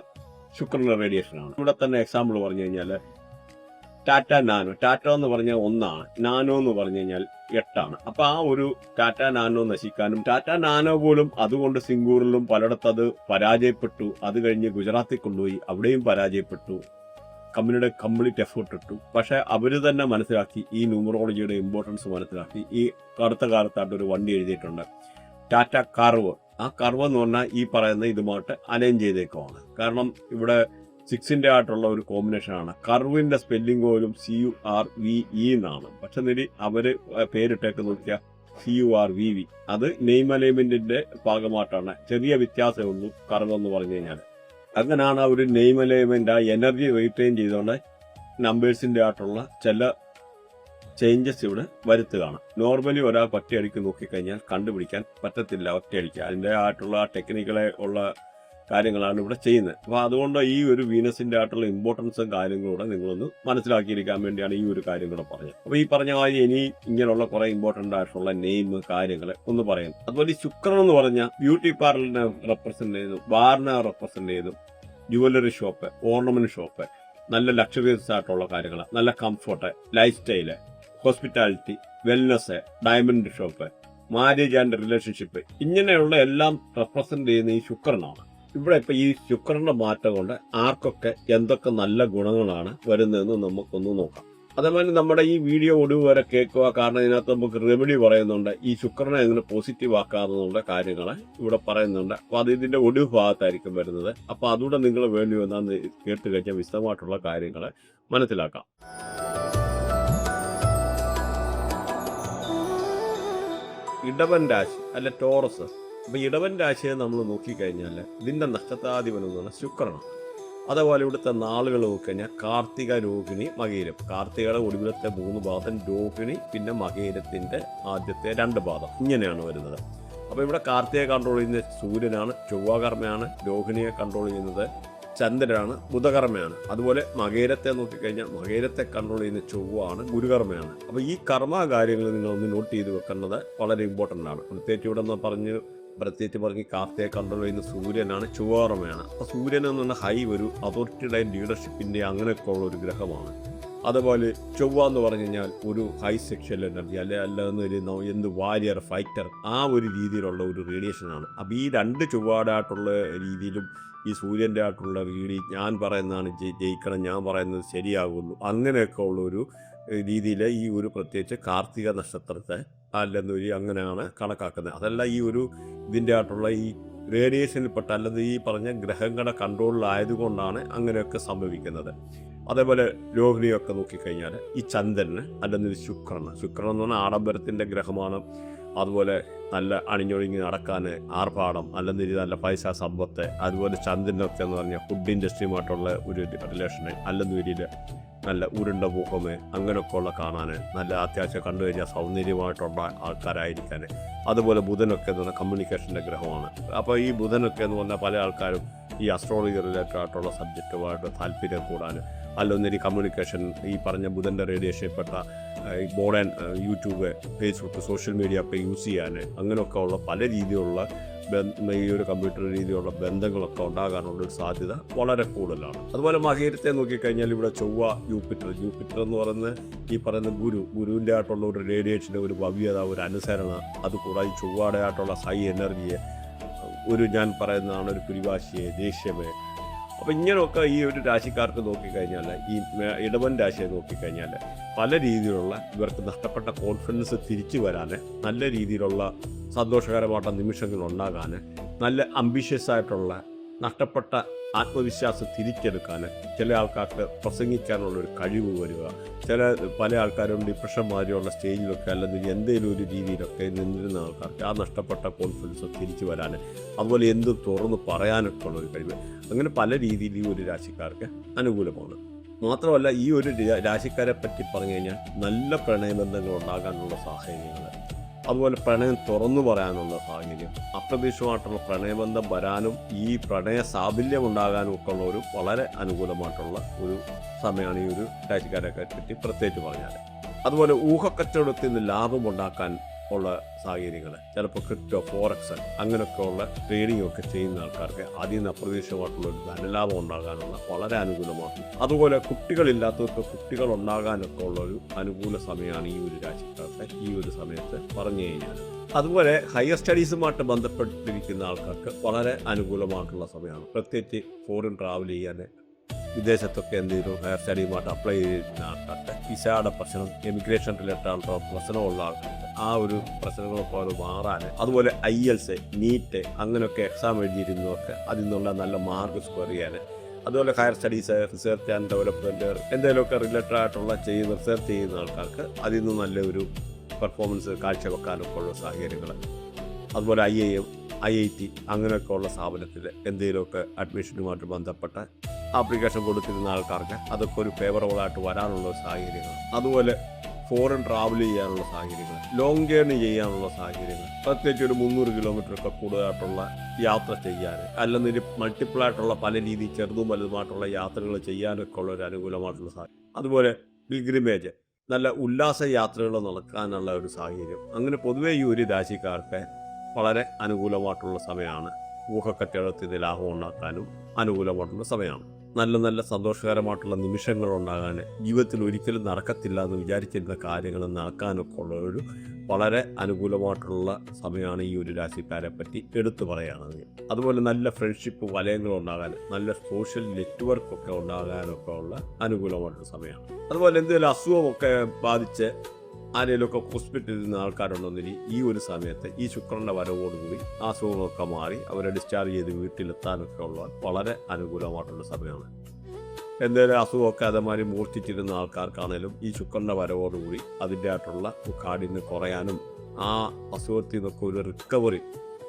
ശുക്രന്റെ റേഡിയേഷൻ ആണ്. ഇവിടെ തന്നെ എക്സാമ്പിൾ പറഞ്ഞു കഴിഞ്ഞാൽ ടാറ്റ നാനോ, ടാറ്റ എന്ന് പറഞ്ഞാൽ 1 നാനോ എന്ന് പറഞ്ഞു കഴിഞ്ഞാൽ 8. അപ്പൊ ആ ഒരു ടാറ്റ നാനോ നശിക്കാനും, ടാറ്റ നാനോ പോലും അതുകൊണ്ട് സിംഗൂറിലും പലയിടത്ത് അത് പരാജയപ്പെട്ടു. അത് കഴിഞ്ഞ് ഗുജറാത്തിൽ കൊണ്ടുപോയി, അവിടെയും പരാജയപ്പെട്ടു. കമ്പനിയുടെ കംപ്ലീറ്റ് എഫേർട്ട് ഇട്ടു. പക്ഷെ അവര് തന്നെ മനസ്സിലാക്കി, ഈ ന്യൂമറോളജിയുടെ ഇമ്പോർട്ടൻസ് മനസ്സിലാക്കി ഈ അടുത്ത കാലത്തായിട്ട് ഒരു വണ്ടി എഴുതിയിട്ടുണ്ട്, ടാറ്റ കർവ്. ആ കർവ് എന്ന് പറഞ്ഞാൽ ഈ പറയുന്ന ഇതുമായിട്ട് അലൈൻ ചെയ്തേക്കുവാണ്. കാരണം ഇവിടെ 6ന്റെ ആയിട്ടുള്ള ഒരു കോമ്പിനേഷനാണ്. കർവിന്റെ സ്പെല്ലിംഗ് പോലും CURVE എന്നാണ്. പക്ഷെ നേടി അവര് പേരിട്ടേക്ക് നോക്കിയാൽ CURVV. അത് നെയിം അലൈൻമെന്റിന്റെ ഭാഗമായിട്ടാണ്. ചെറിയ വ്യത്യാസമേ ഉള്ളൂ കർവ് എന്ന് പറഞ്ഞു കഴിഞ്ഞാൽ. അങ്ങനെയാണ് ആ ഒരു നെയിം അലൈൻമെന്റ്, ആ എനർജി റീറ്റെയിൻ ചെയ്തുകൊണ്ട് നമ്പേഴ്സിന്റെ ആയിട്ടുള്ള ചില ചേഞ്ചസ് ഇവിടെ വരുത്തുകയാണ്. നോർമലി ഒരാൾ ഒറ്റയടിക്ക് നോക്കിക്കഴിഞ്ഞാൽ കണ്ടുപിടിക്കാൻ പറ്റത്തില്ല ഒറ്റയടിക്ക്. അതിൻ്റെ ആയിട്ടുള്ള ടെക്നിക്കലെ ഉള്ള കാര്യങ്ങളാണ് ഇവിടെ ചെയ്യുന്നത്. അപ്പോൾ അതുകൊണ്ട് ഈ ഒരു വീനസിന്റെ ആയിട്ടുള്ള ഇമ്പോർട്ടൻസും കാര്യങ്ങളൂടെ നിങ്ങളൊന്ന് മനസ്സിലാക്കിയിരിക്കാൻ വേണ്ടിയാണ് ഈ ഒരു കാര്യം കൂടെ പറഞ്ഞത്. അപ്പോൾ ഈ പറഞ്ഞ കാര്യം ഇനി ഇങ്ങനെയുള്ള കുറെ ഇമ്പോർട്ടൻ്റ് ആയിട്ടുള്ള നെയിം കാര്യങ്ങൾ ഒന്ന് പറയുന്നു. അതുപോലെ ഈ ശുക്രൻ എന്ന് പറഞ്ഞാൽ ബ്യൂട്ടി പാർലറിനെ റെപ്രസെന്റ് ചെയ്യുന്നു, ബാറിനെ റെപ്രസെന്റ് ചെയ്യുന്നു, ജുവലറി ഷോപ്പ്, ഓർണമെന്റ് ഷോപ്പ്, നല്ല ലക്ഷറീസ് ആയിട്ടുള്ള കാര്യങ്ങൾ, നല്ല comfort, life style, hospitality, wellness, diamond shop, marriage and relationship, ഇങ്ങനെയുള്ള എല്ലാം റെപ്രസെന്റ് ചെയ്യുന്ന ഈ ശുക്രനാണ്. ഇവിടെ ഇപ്പൊ ഈ ശുക്രന്റെ മാറ്റം കൊണ്ട് ആർക്കൊക്കെ എന്തൊക്കെ നല്ല ഗുണങ്ങളാണ് വരുന്നതെന്ന് നമുക്കൊന്ന് നോക്കാം. അതേപോലെ നമ്മുടെ ഈ വീഡിയോ ഒടുവ് വരെ കേൾക്കുക, കാരണം ഇതിനകത്ത് നമുക്ക് റെമഡി പറയുന്നുണ്ട്, ഈ ശുക്രനെ എങ്ങനെ പോസിറ്റീവ് ആക്കാവുന്ന കാര്യങ്ങൾ ഇവിടെ പറയുന്നുണ്ട്. അപ്പൊ അത് ഇതിന്റെ ഒടുവ് ഭാഗത്തായിരിക്കും വരുന്നത്. അപ്പൊ അതുകൂടെ നിങ്ങൾ വേണ്ടി വന്നാൽ കേട്ട് കഴിഞ്ഞാൽ വിശദമായിട്ടുള്ള കാര്യങ്ങൾ മനസ്സിലാക്കാം. ഇടവൻ രാശി അല്ല ടോറസ്. അപ്പൊ ഇടവൻ രാശിയെ നമ്മൾ നോക്കിക്കഴിഞ്ഞാൽ ഇതിന്റെ നക്ഷത്രാധിപൻ എന്ന് പറഞ്ഞാൽ ശുക്രനാണ്. അതേപോലെ ഇവിടുത്തെ നാളുകൾ നോക്കിക്കഴിഞ്ഞാൽ കാർത്തിക, രോഹിണി, മകയിരം. കാർത്തികയുടെ ഒടുവിലത്തെ 3 പാദം, രോഹിണി പിന്നെ മകയിരത്തിൻ്റെ ആദ്യത്തെ 2 പാദം, ഇങ്ങനെയാണ് വരുന്നത്. അപ്പോൾ ഇവിടെ കാർത്തികയെ കൺട്രോൾ ചെയ്യുന്നത് സൂര്യനാണ്, ചൊവ്വാകർമ്മയാണ്. രോഹിണിയെ കൺട്രോൾ ചെയ്യുന്നത് ചന്ദ്രനാണ്, ബുധകർമ്മയാണ്. അതുപോലെ മകയിരത്തെ നോക്കിക്കഴിഞ്ഞാൽ മകയിരത്തെ കൺട്രോൾ ചെയ്യുന്ന ചൊവ്വയാണ്, ഗുരുകർമ്മയാണ്. അപ്പോൾ ഈ കർമ്മ കാര്യങ്ങൾ നിങ്ങളൊന്ന് നോട്ട് ചെയ്ത് വെക്കുന്നത് വളരെ ഇമ്പോർട്ടൻ്റ് ആണ്. പ്രത്യേകിച്ച് പറഞ്ഞ് കാർത്തികയെ കൺട്രോൾ ചെയ്യുന്ന സൂര്യനാണ്, ചൊവ്വാകർമ്മയാണ്. അപ്പോൾ സൂര്യൻ എന്ന് പറഞ്ഞാൽ ഹൈ ഒരു അതോറിറ്റിയുടെ ലീഡർഷിപ്പിൻ്റെ അങ്ങനെയൊക്കെ ഉള്ള ഒരു ഗ്രഹമാണ്. അതുപോലെ ചൊവ്വ എന്ന് പറഞ്ഞു കഴിഞ്ഞാൽ ഒരു ഹൈ സെക്ഷൽ എനർജി അല്ലെന്നൊരു എന്ത് വാരിയർ, ഫൈറ്റർ, ആ ഒരു രീതിയിലുള്ള ഒരു റേഡിയേഷനാണ്. അപ്പോൾ ഈ 2 ചൊവ്വാടായിട്ടുള്ള രീതിയിലും ഈ സൂര്യൻ്റെ ആയിട്ടുള്ള ഞാൻ പറയുന്നതാണ് ജയിക്കണം, ഞാൻ പറയുന്നത് ശരിയാകുള്ളൂ, അങ്ങനെയൊക്കെ ഉള്ളൊരു രീതിയിൽ ഈ ഒരു പ്രത്യേകിച്ച് കാർത്തിക നക്ഷത്രത്തെ അല്ലെന്നൊരു അങ്ങനെയാണ് കണക്കാക്കുന്നത്. അതല്ല ഈ ഒരു ഇതിൻ്റെ ആയിട്ടുള്ള ഈ റേഡിയേഷനിൽപ്പെട്ട അല്ലെങ്കിൽ ഈ പറഞ്ഞ ഗ്രഹങ്ങളുടെ കൺട്രോളിലായതുകൊണ്ടാണ് അങ്ങനെയൊക്കെ സംഭവിക്കുന്നത്. അതേപോലെ രോഹിണിയൊക്കെ നോക്കിക്കഴിഞ്ഞാൽ ഈ ചന്ദ്രന് അല്ലെങ്കിൽ ശുക്രൻ എന്ന് പറഞ്ഞാൽ ആഡംബരത്തിൻ്റെ ഗ്രഹമാണ്. അതുപോലെ നല്ല അണിഞ്ഞൊഴുങ്ങി നടക്കാൻ ആർഭാടം, അല്ലെങ്കിൽ നല്ല പൈസ, സമ്പത്ത്. അതുപോലെ ചന്ദ്രനൊക്കെ എന്ന് പറഞ്ഞാൽ ഫുഡ് ഇൻഡസ്ട്രിയുമായിട്ടുള്ള ഒരു റിലേഷന്, അല്ലെങ്കിൽ നല്ല ഉരുണ്ട മുഖമേ അങ്ങനെയൊക്കെ ഉള്ള കാണാൻ, നല്ല അത്യാവശ്യം കണ്ടു കഴിഞ്ഞാൽ സൗന്ദര്യമായിട്ടുള്ള ആൾക്കാരായിരിക്കാൻ. അതുപോലെ ബുധനൊക്കെ എന്ന് പറഞ്ഞാൽ കമ്മ്യൂണിക്കേഷൻ്റെ ഗ്രഹമാണ്. അപ്പോൾ ഈ ബുധനൊക്കെ എന്ന് പറഞ്ഞാൽ പല ആൾക്കാരും ഈ അസ്ട്രോളജി റിലേറ്റഡ് ആയിട്ടുള്ള സബ്ജക്റ്റുമായിട്ട് താല്പര്യം കൂടാൻ, അല്ലൊന്നൊരു കമ്മ്യൂണിക്കേഷൻ, ഈ പറഞ്ഞ ബുധൻ്റെ റേഡിയേഷൻപ്പെട്ട modern YouTube, Facebook, social media ഒക്കെ യൂസ് ചെയ്യാൻ, അങ്ങനെയൊക്കെ ഉള്ള പല രീതിയിലുള്ള ഈ ഒരു കമ്പ്യൂട്ടർ രീതിയിലുള്ള ബന്ധങ്ങളൊക്കെ ഉണ്ടാകാനുള്ളൊരു സാധ്യത വളരെ കൂടുതലാണ്. അതുപോലെ മകയിരത്തെ നോക്കിക്കഴിഞ്ഞാൽ ഇവിടെ ചൊവ്വ, ജൂപ്പിറ്റർ എന്ന് പറയുന്നത് ഈ പറയുന്ന ഗുരുവിൻ്റെ ആയിട്ടുള്ള ഒരു റേഡിയേഷൻ്റെ ഒരു ഭവ്യത, ഒരു അനുസരണ, അതുകൂടാതെ ചൊവ്വയുടെ ആയിട്ടുള്ള ഹൈ എനർജിയെ, ഞാൻ പറയുന്നതാണ് ഒരു പിടിവാശിയെ, ദേഷ്യമേ. അപ്പോൾ ഇങ്ങനെയൊക്കെ ഈ ഒരു രാശിക്കാർക്ക് നോക്കിക്കഴിഞ്ഞാൽ, ഈ ഇടവൻ രാശിയെ നോക്കിക്കഴിഞ്ഞാൽ പല രീതിയിലുള്ള ഇവർക്ക് നഷ്ടപ്പെട്ട കോൺഫിഡൻസ് തിരിച്ചു വരാൻ, നല്ല രീതിയിലുള്ള സന്തോഷകരമായിട്ടുള്ള നിമിഷങ്ങൾ ഉണ്ടാകാൻ, നല്ല അംബിഷ്യസ് ആയിട്ടുള്ള നഷ്ടപ്പെട്ട ആത്മവിശ്വാസം തിരിച്ചെടുക്കാൻ, ചില ആൾക്കാർക്ക് പ്രസംഗിക്കാനുള്ളൊരു കഴിവ് വരിക, പല ആൾക്കാരും ഡിപ്രഷൻ മാതിരിയുള്ള സ്റ്റേജിലൊക്കെ അല്ലെങ്കിൽ എന്തെങ്കിലും ഒരു രീതിയിലൊക്കെ നിന്നിരുന്ന ആൾക്കാർക്ക് ആ നഷ്ടപ്പെട്ട കോൺഫിഡൻസ് തിരിച്ചു വരാൻ, അതുപോലെ എന്തും തുറന്ന് പറയാനൊക്കെ ഉള്ളൊരു കഴിവ്, അങ്ങനെ പല രീതിയിൽ ഈ ഒരു രാശിക്കാർക്ക് അനുകൂലമാണ്. മാത്രമല്ല ഈ ഒരു രാശിക്കാരെ പറ്റി പറഞ്ഞു കഴിഞ്ഞാൽ നല്ല പ്രണയബന്ധങ്ങൾ ഉണ്ടാകാനുള്ള സാഹചര്യങ്ങൾ, അതുപോലെ പ്രണയം തുറന്നു പറയാനുള്ള സാഹചര്യം, അപ്രതീക്ഷിതമായിട്ടുള്ള പ്രണയബന്ധം വരാനും ഈ പ്രണയ സാഫല്യം ഉണ്ടാകാനും ഒക്കെ ഉള്ള ഒരു വളരെ അനുകൂലമായിട്ടുള്ള ഒരു സമയമാണ് ഈ ഒരു രാശിക്കാരെ പറ്റി പ്രത്യേകിച്ച് പറഞ്ഞാൽ. അതുപോലെ ഊഹക്കച്ചവടത്തിൽ നിന്ന് ലാഭം ഉണ്ടാക്കാൻ ഉള്ള സാഹചര്യങ്ങൾ, ചിലപ്പോൾ ക്രിപ്റ്റോ, ഫോറക്സ് അങ്ങനെയൊക്കെ ഉള്ള ട്രേഡിംഗ് ഒക്കെ ചെയ്യുന്ന ആൾക്കാർക്ക് അതിൽ നിന്ന് അപ്രതീക്ഷിതമായിട്ടുള്ള ഒരു ധനലാഭം ഉണ്ടാകാനുള്ള വളരെ അനുകൂലമാണ്. അതുപോലെ കുട്ടികളില്ലാത്തവർക്ക് കുട്ടികൾ ഉണ്ടാകാനൊക്കെ ഉള്ള ഒരു അനുകൂല സമയമാണ് ഈ ഒരു രാശിക്കാർക്ക് ഈ ഒരു സമയത്ത് പറഞ്ഞു കഴിഞ്ഞാൽ. അതുപോലെ ഹയർ സ്റ്റഡീസുമായിട്ട് ബന്ധപ്പെട്ടിരിക്കുന്ന ആൾക്കാർക്ക് വളരെ അനുകൂലമായിട്ടുള്ള സമയമാണ്. പ്രത്യേകിച്ച് ഫോറിൻ ട്രാവൽ ചെയ്യാൻ, വിദേശത്തൊക്കെ എന്തെങ്കിലും ഹയർ സ്റ്റഡിയുമായിട്ട് അപ്ലൈ ചെയ്യുന്ന ആൾക്കാർക്ക് വിസയുടെ പ്രശ്നം, എമിഗ്രേഷൻ റിലേറ്റഡ് ആയിട്ടുള്ള പ്രശ്നമുള്ള ആൾക്കാർക്ക് ആ ഒരു പ്രശ്നങ്ങളൊക്കെ അത് മാറാൻ, അതുപോലെ IELTS, നീറ്റ് അങ്ങനെയൊക്കെ എക്സാം എഴുതിയിരുന്നതൊക്കെ അതിൽ നിന്നുള്ള നല്ല മാർക്ക് സ്കോർ ചെയ്യാൻ, അതുപോലെ higher studies, research and development എന്തെങ്കിലുമൊക്കെ റിലേറ്റഡ് ആയിട്ടുള്ള റിസർച്ച് ചെയ്യുന്ന ആൾക്കാർക്ക് അതിൽ നിന്ന് നല്ലൊരു പെർഫോമൻസ് കാഴ്ചവെക്കാനൊക്കെ ഉള്ള സാഹചര്യങ്ങൾ, അതുപോലെ IIT അങ്ങനെയൊക്കെ ഉള്ള സ്ഥാപനത്തിൽ എന്തെങ്കിലുമൊക്കെ അഡ്മിഷനുമായിട്ട് ബന്ധപ്പെട്ട ആപ്ലിക്കേഷൻ കൊടുത്തിരുന്ന ആൾക്കാർക്ക് അതൊക്കെ ഒരു ഫേവറബിളായിട്ട് വരാനുള്ള സാഹചര്യങ്ങൾ, അതുപോലെ ഫോറിൻ ട്രാവൽ ചെയ്യാനുള്ള സാഹചര്യങ്ങൾ, ലോങ് ജേർണി ചെയ്യാനുള്ള സാഹചര്യങ്ങൾ, പ്രത്യേകിച്ച് ഒരു 300 കിലോമീറ്ററൊക്കെ കൂടുതലായിട്ടുള്ള യാത്ര ചെയ്യാൻ, അല്ലെങ്കിൽ മൾട്ടിപ്പിളായിട്ടുള്ള പല രീതിയിൽ ചെറുതും വലുതുമായിട്ടുള്ള യാത്രകൾ ചെയ്യാനൊക്കെ ഉള്ള ഒരു അനുകൂലമായിട്ടുള്ള സാഹചര്യം, അതുപോലെ പിൽഗ്രിമേജ്, നല്ല ഉല്ലാസ യാത്രകൾ നടക്കാനുള്ള ഒരു സാഹചര്യം. അങ്ങനെ പൊതുവേ ഈ ഒരു രാശിക്കാർക്ക് വളരെ അനുകൂലമായിട്ടുള്ള സമയമാണ്. ഊഹക്കച്ചവടത്തിൽ ലാഭം ഉണ്ടാക്കാനും അനുകൂലമായിട്ടുള്ള സമയമാണ്. നല്ല സന്തോഷകരമായിട്ടുള്ള നിമിഷങ്ങൾ ഉണ്ടാകാൻ, ജീവിതത്തിൽ ഒരിക്കലും നടക്കത്തില്ല എന്ന് വിചാരിച്ചിരുന്ന കാര്യങ്ങൾ നടക്കാനൊക്കെ ഉള്ള ഒരു വളരെ അനുകൂലമായിട്ടുള്ള സമയമാണ് ഈ ഒരു രാശിക്കാരെ പറ്റി എടുത്തു പറയുകയാണെങ്കിൽ. അതുപോലെ നല്ല ഫ്രണ്ട്ഷിപ്പ് വലയങ്ങൾ ഉണ്ടാകാൻ, നല്ല സോഷ്യൽ നെറ്റ്വർക്കൊക്കെ ഉണ്ടാകാനൊക്കെ ഉള്ള അനുകൂലമായിട്ടുള്ള സമയമാണ്. അതുപോലെ എന്തെങ്കിലും അസുഖമൊക്കെ ബാധിച്ച് ആരെങ്കിലുമൊക്കെ ഹോസ്പിറ്റലിൽ നിന്ന് ആൾക്കാരുണ്ടെന്നില്ല ഈ ഒരു സമയത്ത് ഈ ശുക്രൻ്റെ വരവോടുകൂടി ആ അസുഖമൊക്കെ മാറി അവരെ ഡിസ്ചാർജ് ചെയ്ത് വീട്ടിലെത്താനൊക്കെ ഉള്ള വളരെ അനുകൂലമായിട്ടുള്ള സമയമാണ്. എന്തെങ്കിലും അസുഖമൊക്കെ അതേമാതിരി മൂർച്ഛിച്ചിരുന്ന ആൾക്കാർക്കാണേലും ഈ ശുക്രൻ്റെ വരവോടുകൂടി അതിൻ്റെ ആയിട്ടുള്ള കാഠിന്യം കുറയാനും ആ അസുഖത്തിൽ നിന്നൊക്കെ ഒരു റിക്കവറി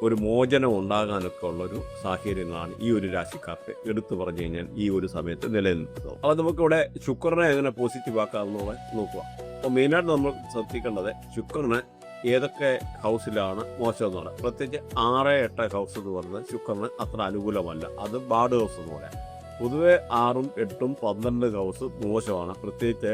ഒരു മോചനം ഉണ്ടാകാനൊക്കെ ഉള്ളൊരു സാഹചര്യങ്ങളാണ് ഈ ഒരു രാശിക്കാർക്ക് എടുത്തു പറഞ്ഞു കഴിഞ്ഞാൽ ഈ ഒരു സമയത്ത് നിലനിൽക്കുന്നത്. അപ്പോൾ നമുക്കിവിടെ ശുക്രനെ എങ്ങനെ പോസിറ്റീവ് ആക്കാമെന്നുള്ളത് നോക്കുക. അപ്പോൾ മെയിനായിട്ട് നമ്മൾ ശ്രദ്ധിക്കേണ്ടത് ശുക്രന് ഏതൊക്കെ ഹൗസിലാണ് മോശം എന്ന് പറയുന്നത്. പ്രത്യേകിച്ച് 6, 8 ഹൗസ് എന്ന് പറയുന്നത് ശുക്രന് അത്ര അനുകൂലമല്ല. അത് ബാഡ് ഹൗസ് എന്ന് പറയാം. പൊതുവെ 6, 8, 12 ഹൗസ് മോശമാണ്. പ്രത്യേകിച്ച്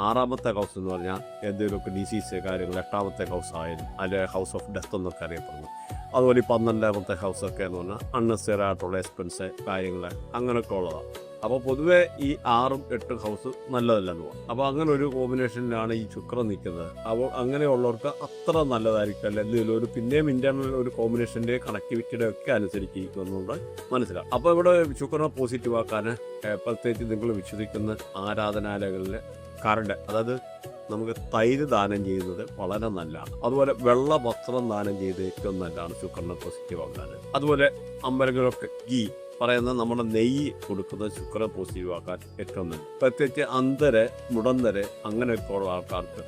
6ാമത്തെ ഹൗസ് എന്ന് പറഞ്ഞാൽ എന്തെങ്കിലുമൊക്കെ ഡിസീസ് കാര്യങ്ങൾ, 8ാമത്തെ ഹൗസ് ആയാലും അല്ലെങ്കിൽ ഹൗസ് ഓഫ് ഡെത്ത് എന്നൊക്കെ അറിയപ്പെടുന്നു. അതുപോലെ ഈ 12ാമത്തെ ഹൗസൊക്കെ എന്ന് പറഞ്ഞാൽ അൺനെസറി ആയിട്ടുള്ള എക്സ്പെൻസ് കാര്യങ്ങൾ അങ്ങനെയൊക്കെ ഉള്ളതാണ്. അപ്പോൾ പൊതുവെ ഈ 6, 8 ഹൗസ് നല്ലതല്ലെന്ന് പറയാം. അപ്പോൾ അങ്ങനെ ഒരു കോമ്പിനേഷനിലാണ് ഈ ശുക്രൻ നിൽക്കുന്നത്. അപ്പോൾ അങ്ങനെയുള്ളവർക്ക് അത്ര നല്ലതായിരിക്കും. അല്ലെങ്കിൽ ഒരു പിന്നെയും ഇന്റർണൽ ഒരു കോമ്പിനേഷൻ്റെ കണക്ടിവിറ്റിയുടെ ഒക്കെ അനുസരിച്ചിരിക്കുന്നുണ്ട് മനസ്സിലാവും. അപ്പോൾ ഇവിടെ ശുക്രനെ പോസിറ്റീവ് ആക്കാൻ പ്രത്യേകിച്ച് നിങ്ങൾ വിശ്വസിക്കുന്ന ആരാധനാലയങ്ങളിൽ കറണ്ട്, അതായത് നമുക്ക് തൈര് ദാനം ചെയ്യുന്നത് വളരെ നല്ലതാണ്. അതുപോലെ വെള്ള വസ്ത്രം ദാനം ചെയ്ത് ഏറ്റവും നല്ലതാണ് ശുക്രനെ പോസിറ്റീവ് ആക്കാൻ. അതുപോലെ അമ്പലങ്ങളൊക്കെ ഗീ പറയുന്ന നമ്മുടെ നെയ്യ് കൊടുക്കുന്നത് ശുക്രനെ പോസിറ്റീവ് ആക്കാൻ ഏറ്റവും നല്ലത്. പ്രത്യേകിച്ച് അന്ധര്, മുടന്തര് അങ്ങനെയൊക്കെ ഉള്ള ആൾക്കാർക്ക്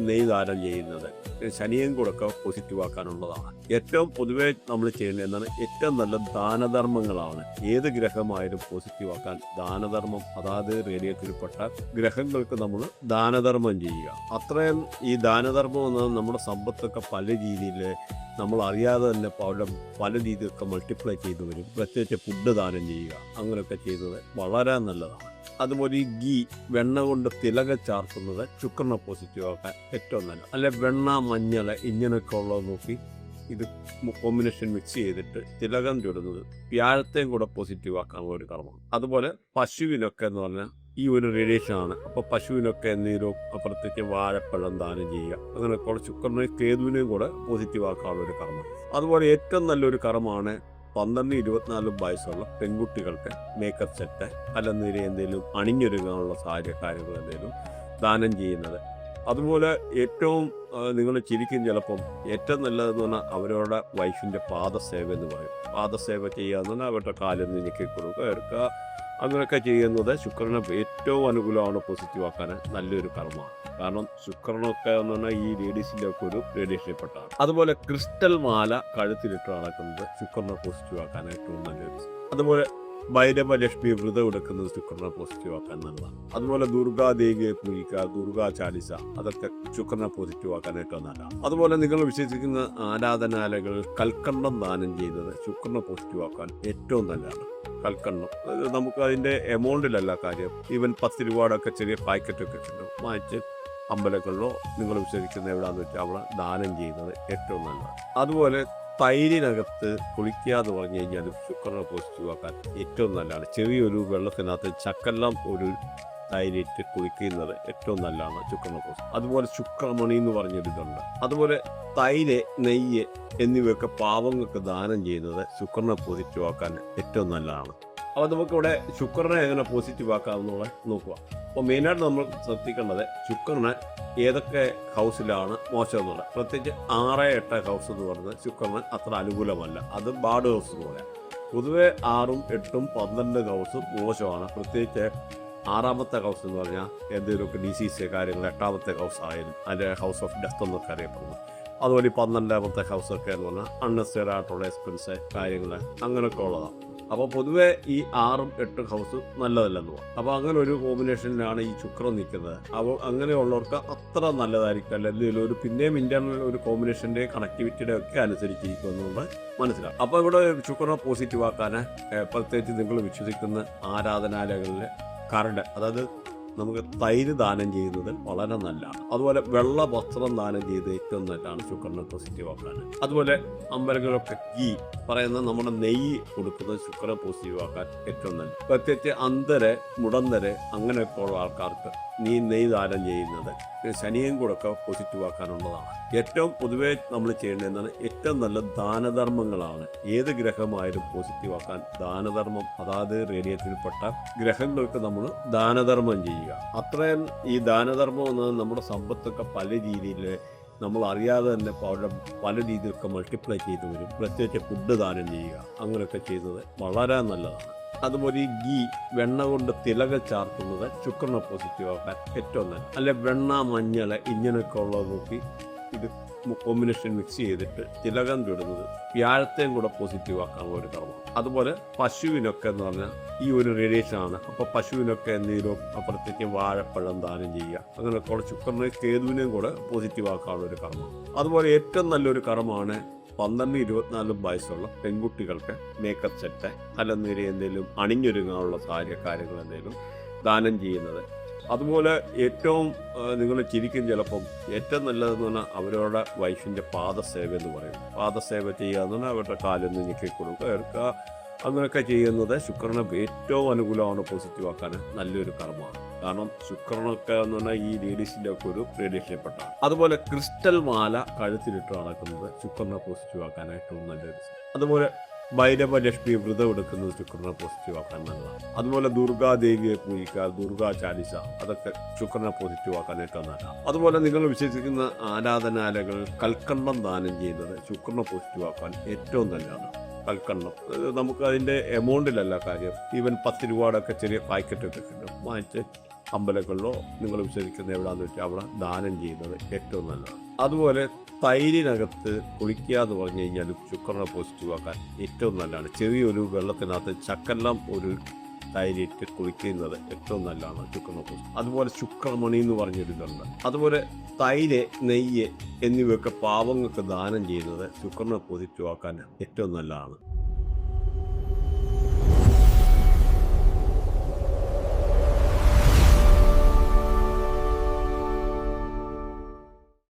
നെയ്യ് ദാനം ചെയ്യുന്നത് ശനിയും കൂടൊക്കെ പോസിറ്റീവ് ആക്കാനുള്ളതാണ്. ഏറ്റവും പൊതുവെ നമ്മൾ ചെയ്യുന്നത് എന്താണ്, ഏറ്റവും നല്ല ദാനധർമ്മങ്ങളാണ്. ഏത് ഗ്രഹമായാലും പോസിറ്റീവ് ആക്കാൻ ദാനധർമ്മം, അതായത് റേഡിയത്തിൽപ്പെട്ട ഗ്രഹങ്ങൾക്ക് നമ്മൾ ദാനധർമ്മം ചെയ്യുക. അത്രയും ഈ ദാനധർമ്മം എന്നത് നമ്മുടെ സമ്പത്തൊക്കെ പല രീതിയിൽ നമ്മൾ അറിയാതെ തന്നെ പല രീതിയൊക്കെ മൾട്ടിപ്ലൈ ചെയ്തു വരും. പ്രത്യേകിച്ച് ഫുഡ് ദാനം ചെയ്യുക അങ്ങനെയൊക്കെ ചെയ്യുന്നത് വളരെ നല്ലതാണ്. അതുപോലെ ഈ ഗീ വെണ്ണ കൊണ്ട് തിലകം ചാർത്തുന്നത് ശുക്രനെ പോസിറ്റീവ് ആക്കാൻ ഏറ്റവും നല്ല. അല്ലെ വെണ്ണ, മഞ്ഞൾ ഇങ്ങനെയൊക്കെ ഉള്ളത് നോക്കി ഇത് കോമ്പിനേഷൻ മിക്സ് ചെയ്തിട്ട് തിലകം ചുടുന്നത് വ്യാഴത്തെയും കൂടെ പോസിറ്റീവ് ആക്കാനുള്ള ഒരു കർമ്മമാണ്. അതുപോലെ പശുവിനൊക്കെ എന്ന് പറഞ്ഞാൽ ഈ ഒരു റേഡിയേഷനാണ്. അപ്പോൾ പശുവിനൊക്കെ എന്തെങ്കിലും പ്രത്യേകിച്ച് വാഴപ്പഴം ദാനം ചെയ്യുക അങ്ങനെയൊക്കെ ശുക്രനെയും കേതുവിനെയും കൂടെ പോസിറ്റീവ് ആക്കാനുള്ള ഒരു കർമ്മം. അതുപോലെ ഏറ്റവും നല്ലൊരു കർമ്മമാണ് 12, 24 വയസ്സുള്ള പെൺകുട്ടികൾക്ക് മേക്കപ്പ് സെറ്റ് അല്ലെങ്കിൽ എന്തെങ്കിലും അണിഞ്ഞൊരുങ്ങാനുള്ള കാര്യങ്ങൾ എന്തെങ്കിലും ദാനം ചെയ്യുന്നത്. അതുപോലെ ഏറ്റവും നിങ്ങൾ ചിരിക്കും ചിലപ്പം ഏറ്റവും നല്ലതെന്ന് പറഞ്ഞാൽ അവരുടെ വൈഫിൻ്റെ പാദസേവ എന്ന് പറയും. പാദസേവ ചെയ്യുക എന്ന് പറഞ്ഞാൽ അവരുടെ കാലിൽ നിന്ന് ഞെക്കി കൊടുക്കുക അങ്ങനെയൊക്കെ ചെയ്യുന്നത് ശുക്രനെ ഏറ്റവും അനുകൂലമാണ്, പോസിറ്റീവ് ആക്കാൻ നല്ലൊരു കർമ്മമാണ്. കാരണം ശുക്രനൊക്കെ എന്ന് പറഞ്ഞാൽ ഈ ലേഡീസിൻ്റെ ഒക്കെ ഒരു റേഡിയേഷനിൽപ്പെട്ടാണ്. അതുപോലെ ക്രിസ്റ്റൽ മാല കഴുത്തിലിട്ട് നടക്കുന്നത് ശുക്രനെ പോസിറ്റീവ് ആക്കാൻ ഏറ്റവും നല്ലൊരു. അതുപോലെ ഭൈരവ ലക്ഷ്മി വ്രതം എടുക്കുന്നത് ശുക്രനെ പോസിറ്റീവ് ആക്കാൻ നല്ലതാണ്. അതുപോലെ ദുർഗാദേവിയെ പൂജിക്കുക, ദുർഗാ ചാലിസ അതൊക്കെ ശുക്രനെ പോസിറ്റീവ് ആക്കാൻ ഏറ്റവും നല്ലതാണ്. അതുപോലെ നിങ്ങൾ വിശ്വസിക്കുന്ന ആരാധനാലയങ്ങളിൽ കൽക്കണ്ടം ദാനം ചെയ്യുന്നത് ശുക്രനെ പോസിറ്റീവ് ആക്കാൻ ഏറ്റവും നല്ലതാണ്. കൽക്കണ്ടം നമുക്ക് അതിൻ്റെ എമൗണ്ടിലല്ല കാര്യം, ഈവൻ 10 രൂപയുടെയൊക്കെ ചെറിയ പാക്കറ്റൊക്കെ കിട്ടും. വാങ്ങിച്ച് അമ്പലങ്ങളിലോ നിങ്ങൾ വിശ്വസിക്കുന്ന എവിടെയാണെന്ന് വെച്ചാൽ അവിടെ ദാനം ചെയ്യുന്നത് ഏറ്റവും നല്ലതാണ്. അതുപോലെ തൈരിനകത്ത് കുളിക്കാതെ പറഞ്ഞു കഴിഞ്ഞാൽ ശുക്രനെ പോസിറ്റീവ് ആക്കാൻ ഏറ്റവും നല്ലതാണ്. ചെറിയൊരു വെള്ളത്തിനകത്ത് ചക്കെല്ലാം ഒരു തൈരിട്ട് കുളിക്കുന്നത് ഏറ്റവും നല്ലതാണ് ശുക്രനെ പോസിറ്റീവ്. അതുപോലെ ശുക്രമണി എന്ന് പറഞ്ഞൊരിതുണ്ട്. അതുപോലെ തൈര്, നെയ്യ് എന്നിവയൊക്കെ പാവങ്ങൾക്ക് ദാനം ചെയ്യുന്നത് ശുക്രനെ പോസിറ്റീവ് ആക്കാൻ ഏറ്റവും നല്ലതാണ്. അപ്പോൾ നമുക്കിവിടെ ശുക്രനെ എങ്ങനെ പോസിറ്റീവ് ആക്കാമെന്നുള്ള നോക്കുക. അപ്പോൾ മെയിനായിട്ട് നമ്മൾ ശ്രദ്ധിക്കേണ്ടത് ശുക്രന് ഏതൊക്കെ ഹൗസിലാണ് മോശം എന്നുള്ളത്. പ്രത്യേകിച്ച് 6, 8 ഹൗസ് എന്ന് പറയുന്നത് ശുക്രന് അത്ര അനുകൂലമല്ല. അത് ബാഡ് ഹൗസ് എന്ന് പറയാം. പൊതുവെ 6, 8, 12 ഹൗസ് മോശമാണ്. പ്രത്യേകിച്ച് 6ാമത്തെ ഹൗസ് എന്ന് പറഞ്ഞാൽ എന്തെങ്കിലുമൊക്കെ ഡിസീസ് കാര്യങ്ങൾ, 8ാമത്തെ ഹൗസ് ആയാലും അല്ലെങ്കിൽ ഹൗസ് ഓഫ് ഡെത്ത് എന്നൊക്കെ അറിയപ്പെടുന്നു. അതുപോലെ ഈ 12ാമത്തെ ഹൗസൊക്കെ എന്ന് പറഞ്ഞാൽ അൺനെസറി ആയിട്ടുള്ള എക്സ്പെൻസ് കാര്യങ്ങൾ അങ്ങനെയൊക്കെ ഉള്ളതാണ്. അപ്പോൾ പൊതുവെ ഈ 6, 8 ഹൗസ് നല്ലതല്ലെന്ന് പറയാം. അപ്പോൾ അങ്ങനെ ഒരു കോമ്പിനേഷനിലാണ് ഈ ശുക്രൻ നിൽക്കുന്നത്. അപ്പോൾ അങ്ങനെയുള്ളവർക്ക് അത്ര നല്ലതായിരിക്കും. അല്ലെങ്കിൽ ഒരു പിന്നെയും ഇന്റർണൽ ഒരു കോമ്പിനേഷൻ്റെ കണക്ടിവിറ്റിയുടെ ഒക്കെ അനുസരിച്ചിരിക്കുന്നുണ്ട് മനസ്സിലാവും. അപ്പോൾ ഇവിടെ ശുക്രനെ പോസിറ്റീവ് ആക്കാൻ പ്രത്യേകിച്ച് നിങ്ങൾ വിശ്വസിക്കുന്ന ആരാധനാലയങ്ങളിൽ കറണ്ട്, അതായത് നമുക്ക് തൈര് ദാനം ചെയ്യുന്നത് വളരെ നല്ലതാണ്. അതുപോലെ വെള്ള വസ്ത്രം ദാനം ചെയ്ത് ഏറ്റവും നല്ലതാണ് ശുക്രനെ പോസിറ്റീവ് ആക്കാൻ. അതുപോലെ അമ്പലങ്ങളൊക്കെ ഗീ പറയുന്ന നമ്മുടെ നെയ്യ് കൊടുക്കുന്നത് ശുക്രനെ പോസിറ്റീവ് ആക്കാൻ ഏറ്റവും നല്ലത്. പ്രത്യേകിച്ച് അന്ധര്, മുടന്തര് അങ്ങനെയൊക്കെ ഉള്ള ആൾക്കാർക്ക് നെയ്യ് ദാനം ചെയ്യുന്നത് ശനിയും കൂടൊക്കെ പോസിറ്റീവ് ആക്കാനുള്ളതാണ്. ഏറ്റവും പൊതുവെ നമ്മൾ ചെയ്യേണ്ടത് ഏറ്റവും നല്ല ദാനധർമ്മങ്ങളാണ്. ഏത് ഗ്രഹമായാലും പോസിറ്റീവ് ആക്കാൻ ദാനധർമ്മം, അതായത് റേഡിയത്തിൽപ്പെട്ട ഗ്രഹങ്ങൾക്ക് നമ്മൾ ദാനധർമ്മം ചെയ്യുക. അത്രയും ഈ ദാനധർമ്മം എന്നത് നമ്മുടെ സമ്പത്തൊക്കെ പല രീതിയിൽ നമ്മൾ അറിയാതെ തന്നെ പല രീതിയിലൊക്കെ മൾട്ടിപ്ലൈ ചെയ്തു വരും. പ്രത്യേകിച്ച് ഫുഡ് ദാനം ചെയ്യുക അങ്ങനെയൊക്കെ ചെയ്യുന്നത് വളരെ നല്ലതാണ്. അതുപോലെ ഈ ഗീ വെണ്ണ കൊണ്ട് തിലകം ചാർത്തുന്നത് ശുക്രനെ പോസിറ്റീവ് ആക്കാൻ ഏറ്റവും നല്ലത്. അല്ലെ വെണ്ണ, മഞ്ഞൾ ഇങ്ങനെയൊക്കെ ഉള്ളത് നോക്കി ഇത് കോമ്പിനേഷൻ മിക്സ് ചെയ്തിട്ട് തിലകം തൊടുന്നത് വ്യാഴത്തെയും കൂടെ പോസിറ്റീവ് ആക്കാനുള്ള ഒരു കർമ്മം. അതുപോലെ പശുവിനൊക്കെ എന്ന് പറഞ്ഞാൽ ഈ ഒരു റേഡിയേഷൻ ആണ്. അപ്പോൾ പശുവിനൊക്കെ എന്തെങ്കിലും അപ്പുറത്തേക്ക് വാഴപ്പഴം ദാനം ചെയ്യുക, അങ്ങനെയൊക്കെ ഉള്ള ശുക്രനെ കേതുവിനെയും കൂടെ പോസിറ്റീവ് ആക്കാനുള്ള ഒരു കർമ്മം. അതുപോലെ ഏറ്റവും നല്ലൊരു കർമ്മമാണ് 12-24 വയസ്സുള്ള പെൺകുട്ടികൾക്ക് മേക്കപ്പ് സെറ്റ് അല്ലെന്നേരി എന്തെങ്കിലും അണിഞ്ഞൊരുങ്ങാനുള്ള കാര്യങ്ങൾ എന്തെങ്കിലും ദാനം ചെയ്യുന്നത്. അതുപോലെ ഏറ്റവും നിങ്ങൾ ചിരിക്കും ചിലപ്പം ഏറ്റവും നല്ലതെന്ന് പറഞ്ഞാൽ അവരുടെ വൈഫിൻ്റെ പാദസേവ എന്ന് പറയും. പാദസേവ ചെയ്യുക എന്ന് പറഞ്ഞാൽ അവരുടെ കാലൊന്ന് ഞെക്കി കൊടുക്കുക, അങ്ങനെയൊക്കെ ചെയ്യുന്നത് ശുക്രനെ ഏറ്റവും അനുകൂലമാണ്, പോസിറ്റീവ് ആക്കാൻ നല്ലൊരു കർമ്മമാണ്. കാരണം ശുക്രനൊക്കെ എന്ന് പറഞ്ഞാൽ ഈ ലേഡീസിൻ്റെ ഒക്കെ ഒരു റേഡിയേഷനെപ്പെട്ടാണ്. അതുപോലെ ക്രിസ്റ്റൽ മാല കഴുത്തിലിട്ട് നടക്കുന്നത് ശുക്രനെ പോസിറ്റീവ് ആക്കാൻ ഏറ്റവും നല്ലൊരു. അതുപോലെ ഭൈരവ ലക്ഷ്മി വ്രതം എടുക്കുന്നത് ശുക്രനെ പോസിറ്റീവ് ആക്കാൻ നല്ലതാണ്. അതുപോലെ ദുർഗാദേവിയെ പൂജിക്കുക, ദുർഗാ ചാലിസ, അതൊക്കെ ശുക്രനെ പോസിറ്റീവ് ആക്കാൻ ഏറ്റവും നല്ലതാണ്. അതുപോലെ നിങ്ങൾ വിശ്വസിക്കുന്ന ആരാധനാലയങ്ങൾ കൽക്കണ്ടം ദാനം ചെയ്യുന്നത് ശുക്രനെ പോസിറ്റീവ് ആക്കാൻ ഏറ്റവും നല്ലതാണ്. കൽക്കണ്ടം നമുക്ക് അതിൻ്റെ എമൗണ്ടിലല്ല കാര്യം, ഈവൻ 10 രൂപയുടെ ചെറിയ പാക്കറ്റൊക്കെ കിട്ടും, വാങ്ങിച്ച് അമ്പലങ്ങളിലോ നിങ്ങൾ വിശ്വസിക്കുന്ന എവിടെയാണെന്ന് വെച്ചാൽ അവിടെ ദാനം ചെയ്യുന്നത് ഏറ്റവും നല്ലതാണ്. അതുപോലെ തൈരിനകത്ത് കുളിക്കുക എന്ന് പറഞ്ഞു കഴിഞ്ഞാൽ ശുക്രനെ പോസിറ്റീവ് ആക്കാൻ ഏറ്റവും നല്ലതാണ്. ചെറിയൊരു വെള്ളത്തിനകത്ത് ചക്കെല്ലാം ഒരു തൈരിട്ട് കുളിക്കുന്നത് ഏറ്റവും നല്ലതാണ് ശുക്രനെ പോസിറ്റീവ്. അതുപോലെ ശുക്രമണി എന്ന് പറഞ്ഞൊരിതുണ്ട്. അതുപോലെ തൈര്, നെയ്യ് എന്നിവയൊക്കെ പാവങ്ങൾക്ക് ദാനം ചെയ്യുന്നത് ശുക്രനെ പോസിറ്റീവ് ആക്കാൻ ഏറ്റവും നല്ലതാണ്.